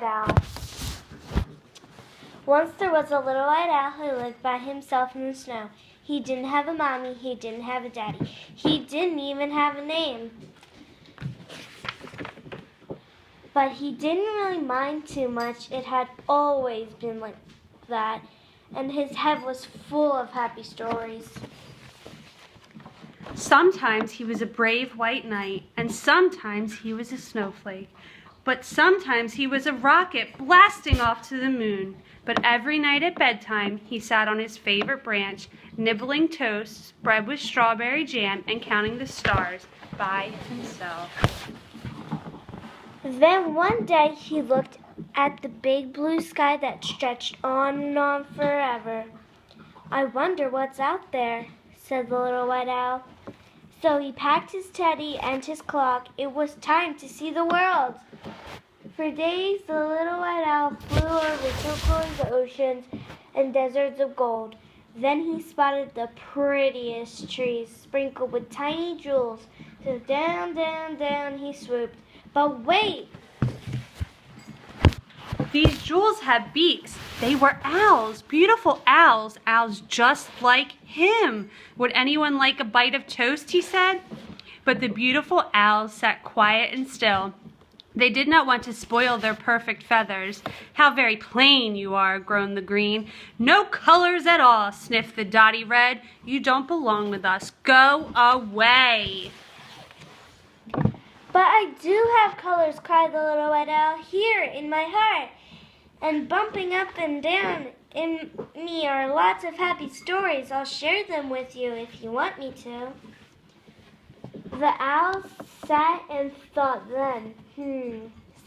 White Owl. Once there was a little white owl who lived by himself in the snow. He didn't have a mommy, he didn't have a daddy. He didn't even have a name. But he didn't really mind too much. It had always been like that, and his head was full of happy stories. Sometimes he was a brave white knight, and sometimes he was a snowflake. But sometimes he was a rocket blasting off to the moon. But every night at bedtime, he sat on his favorite branch, nibbling toast, spread with strawberry jam, and counting the stars by himself. Then one day he looked at the big blue sky that stretched on and on forever. "I wonder what's out there," said the little white owl. So he packed his teddy and his clock. It was time to see the world. For days the little white owl flew over turquoise oceans and deserts of gold. Then he spotted the prettiest trees sprinkled with tiny jewels. So down, down, down he swooped. But wait! These jewels had beaks. They were owls, beautiful owls, owls just like him. Would anyone like a bite of toast, he said? But the beautiful owls sat quiet and still. They did not want to spoil their perfect feathers. "How very plain you are," groaned the green. "No colors at all," sniffed the dotty red. "You don't belong with us. Go away." "But I do have colors," cried the little white owl, "here in my heart. And bumping up and down in me are lots of happy stories. I'll share them with you if you want me to." The owl sat and thought then.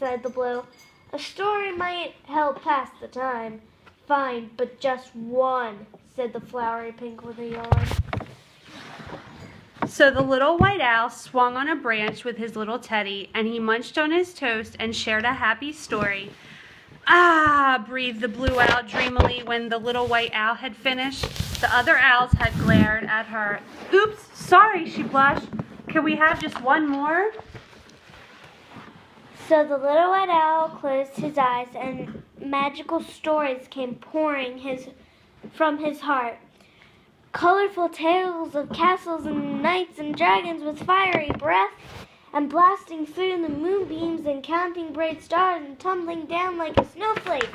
Said the blue. "A story might help pass the time." "Fine, but just one," said the flowery pink with a yawn. So the little white owl swung on a branch with his little teddy, and he munched on his toast and shared a happy story. "Ah," breathed the blue owl dreamily when the little white owl had finished. The other owls had glared at her. "Oops, sorry," she blushed. "Can we have just one more?" So the little white owl closed his eyes, and magical stories came pouring from his heart. Colorful tales of castles and knights and dragons with fiery breath, and blasting through the moonbeams and counting bright stars and tumbling down like a snowflake.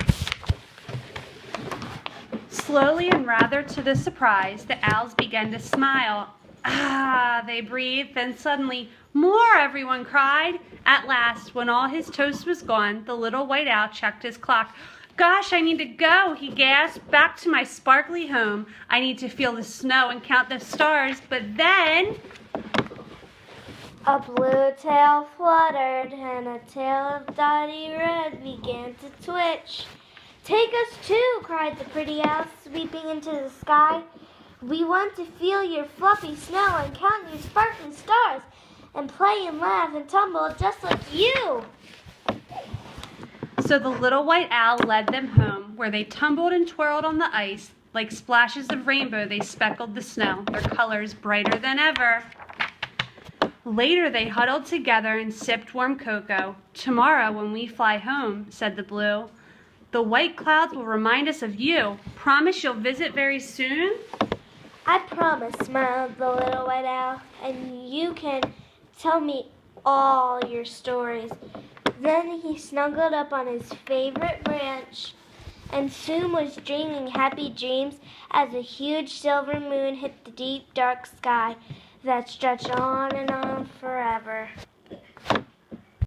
Slowly and rather to the surprise, the owls began to smile. "Ah," they breathed, then suddenly, "More!" everyone cried. At last, when all his toast was gone, the little white owl checked his clock. "Gosh, I need to go," he gasped. "Back to my sparkly home. I need to feel the snow and count the stars." But then a blue tail fluttered, and a tail of dotty red began to twitch. "Take us too," cried the pretty owl, sweeping into the sky. "We want to feel your fluffy snow and count your sparkling stars and play and laugh and tumble just like you." So the little white owl led them home, where they tumbled and twirled on the ice. Like splashes of rainbow, they speckled the snow, their colors brighter than ever. Later, they huddled together and sipped warm cocoa. "Tomorrow, when we fly home," said the blue, "the white clouds will remind us of you. Promise you'll visit very soon?" "I promise," smiled the little white owl, "and you can tell me all your stories." Then he snuggled up on his favorite branch and soon was dreaming happy dreams as a huge silver moon hit the deep dark sky that stretched on and on forever.